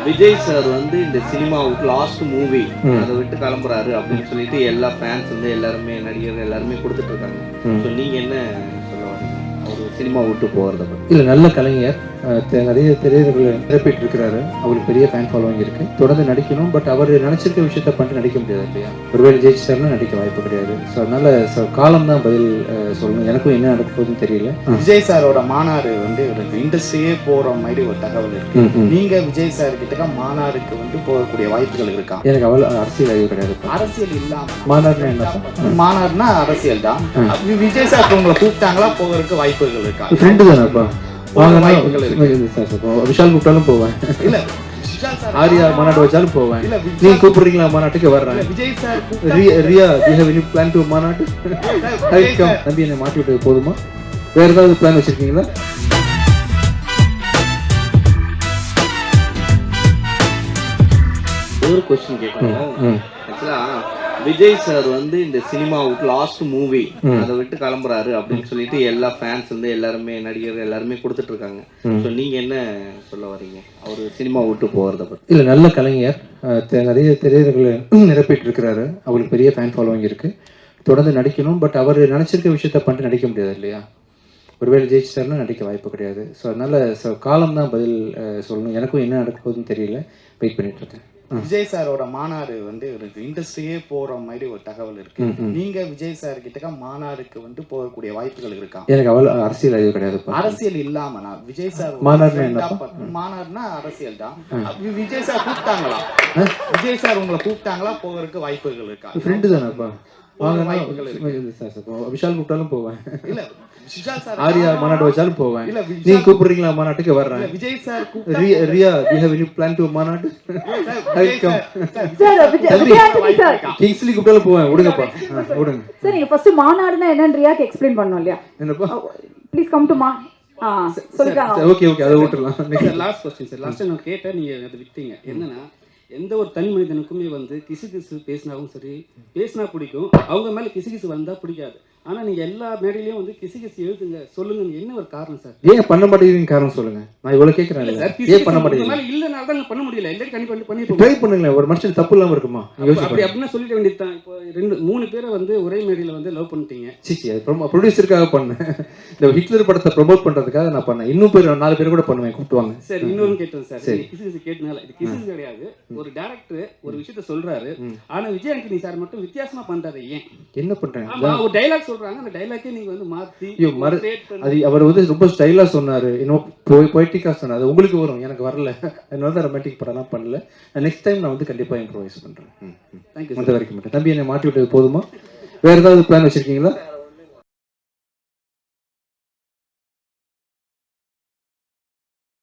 Vijay sir வந்து இந்த சினிமாவுக்கு லாஸ்ட் மூவி அதை விட்டு கிளம்புறாரு அப்படின்னு சொல்லிட்டு எல்லா ஃபேன்ஸ் வந்து எல்லாருமே நடிகர்கள் எல்லாருமே கொடுத்துட்டு இருக்காங்க. ஸோ நீங்க என்ன சொல்ல வரீங்க அவர் சினிமா விட்டு போகிறத பற்றி? இல்லை, நல்ல கலைஞர், நிறைய திரையர்களை நிரப்பிட்டு இருக்கிறாரு. அவருக்கு பெரிய ஃபேன் ஃபாலோவிங் இருக்கு. தொடர்ந்து நடிக்கணும். பட் அவர் நினைச்சிருக்க விஷயத்த பண்ணிட்டு நடிக்க முடியாது இல்லையா? ஒருவேளை ஜெயிச்சிட்டாருன்னா நடிக்க வாய்ப்பு கிடையாது. ஸோ அதனால காலம் தான் பதில் சொல்லணும். எனக்கும் என்ன நடக்க போகுதுன்னு தெரியல. விஜய் சாரோட மாநாடு வந்து ஒரு இண்டஸ்ட்ரியே போற மாதிரி ஒரு தகவல் இருக்கு. நீங்க விஜய் சார் கிட்ட மாநாடுக்கு வந்து போகக்கூடிய வாய்ப்புகள் இருக்கா? எனக்கு அவ்வளோ அரசியல் அறிவு கிடையாது. அரசியல் இல்லாம மாநாடுனா என்ன? மாநாடுனா அரசியல் தான். விஜய் சார் உங்களை கூப்பிட்டாங்களா, போகிறதுக்கு வாய்ப்புகள் இருக்கா? ஃப்ரெண்டு தானேப்பா, விஷால் கூப்பிட்டாலும் போவேன். இல்ல ஆரியா மாநாடு வச்சாலும் போவேன். நீங்க கூப்பிடுறீங்களா மாநாட்டுக்கு வர்றேன். Vijay sir are you have any plan to மாநாடு? நம்பி என்னை மாட்டி விட்டது போதுமா? வேற ஏதாவது பிளான் வச்சிருக்கீங்களா? ஒரு கொஸ்டின் கேட்கணும். ஆக்சுவலா விஜய் சார் வந்து இந்த சினிமாவுக்கு லாஸ்ட் மூவி அதை விட்டு கிளம்புறாரு அப்படின்னு சொல்லிட்டு எல்லா ஃபேன்ஸ் வந்து எல்லாருமே நடிகர்கள் எல்லாருமே கொடுத்துட்டு இருக்காங்க. ஸோ நீங்க என்ன சொல்ல வரீங்க அவர் சினிமா விட்டு போகிறத பற்றி? இல்லை, நல்ல கலைஞர், நிறைய திரையர்களை நிரப்பிட்டு இருக்கிறாரு. அவருக்கு பெரிய ஃபேன் ஃபாலோவிங் இருக்கு. தொடர்ந்து நடிக்கணும். பட் அவர் நினைச்சிருக்க விஷயத்த பண்ணிட்டு நடிக்க முடியாது இல்லையா? ஒருவேளை ஜெயிச்சிட்டாருன்னா நடிக்க வாய்ப்பு கிடையாது. ஸோ அதனால காலம் தான் பதில் சொல்லணும். எனக்கும் என்ன நடக்க போகுதுன்னு தெரியல. வெயிட் பண்ணிட்டு இருக்கேன். விஜய் சாரோட மாநாடு வந்து ஒரு இண்டஸ்ட்ரியே போற மாதிரி ஒரு தகவல் இருக்கு. நீங்க விஜய் சார் கிட்ட மாநாடுக்கு வந்து போகக்கூடிய வாய்ப்புகள் இருக்கா? எனக்கு அவ்வளோ அரசியல் அறிவு கிடையாது. அரசியல் இல்லாம நான் விஜய் சார் மாநாடுனா அரசியல் தான். விஜய் சார் கூப்பிட்டாங்களா, விஜய் சார் உங்களை கூப்பிட்டாங்களா, போகிறதுக்கு வாய்ப்புகள் இருக்கா? ஃப்ரெண்டு தானேப்பா, விஷால் கூப்பிட்டாலும் போவேன். இல்ல ஆரியா மாநாடு வச்சாலும் போவேன். நீங்க கூப்பிடுறீங்களா மாநாட்டுக்கு வர்றேன். Vijay sir are you have any plan to மாநாடு? கிங்ஸ்லி கூப்பிட்டாலும் போவேன். விடுங்கப்பா, விடுங்க. சார் நீங்க ஃபர்ஸ்ட் மாநாடுனா என்னன்னு ரியாக்கு எக்ஸ்பிளைன் பண்ணனும் இல்லையா? என்னப்பா, ப்ளீஸ் கம் டு சொல்லுங்க. ஓகே ஓகே, அதை விட்டுறலாம். Last question sir. லாஸ்ட் நான் கேட்டேன், நீங்க அதை விட்டீங்க. என்னன்னா, எந்த ஒரு தனி மனிதனுக்குமே வந்து கிசு கிசு பேசினாவும் சரி, பேசினா பிடிக்கும், அவங்க மேல கிசு கிசு வந்தா பிடிக்காது. ஆனா நீங்க எல்லா மேடையிலயும் வந்து கிசு கிசு எழுதுங்க, சொல்லுங்க. என்ன ஒரு காரணம் சார்? ஏன் பண்ண மாட்டேங்கிறீங்க காரணம் சொல்லுங்க. நான் இவ்வளவு கேட்கறேன். ஏன் பண்ண மாட்டேங்கிறீங்க? இல்லனால தான் பண்ண முடியல. எல்லாரும் கண்டிப்பா பண்ணிட்டு ட்ரை பண்ணுங்களேன். ஒரு மனுஷன் தப்பு இல்லாம இருக்குமா? அப்படி அப்படினா சொல்லிட வேண்டியதுதான். இப்போ 2-3 பேரை வந்து ஒரே மேடையில வந்து லவ் பண்ணிட்டீங்க. சீச்சி, அது ப்ரொடியூசருக்காக பண்ணேன். இந்த ஹிட்லர் படத்தை ப்ரோமோட் பண்றதுக்காக நான் பண்ணேன். இன்னும் பேர் 4 பேர் கூட பண்ணுவேன், கூப்பிடுவாங்க. சரி, இன்னொரு கேட்டேன் சார். கிசு கிசு கேட்டனால இது கிசு கிடையாது. ஒரு டைரக்டர் ஒரு விஷயத்தை சொல்றாரு, ஆனா விஜய் ஆண்டனி சார் மட்டும் வித்தியாசமா பண்றாரு. ஏன் என்ன பண்றாங்க? ஆமா, ஒரு டயலாக் சொல்றாங்க, அந்த டயலாக்கே நீங்க வந்து மாத்தி அது அவர் வந்து ரொம்ப ஸ்டைலா சொன்னாரு, இன்னும் பொய்டிக்கா சொன்னாரு. உங்களுக்கு வரும், எனக்கு வரல. அதனால தான் ரொமான்டிக் படம்லாம் பண்ணல. நெக்ஸ்ட் டைம் நான் வந்து கண்டிப்பா இம்ப்ரோவைஸ் பண்றேன். தேங்க்யூ. வரைக்கும் மட்டும் தம்பி என்னை மாட்டி விட்டது போதுமா? வேற ஏதாவது பிளான் வச்சிருக்கீங்களா?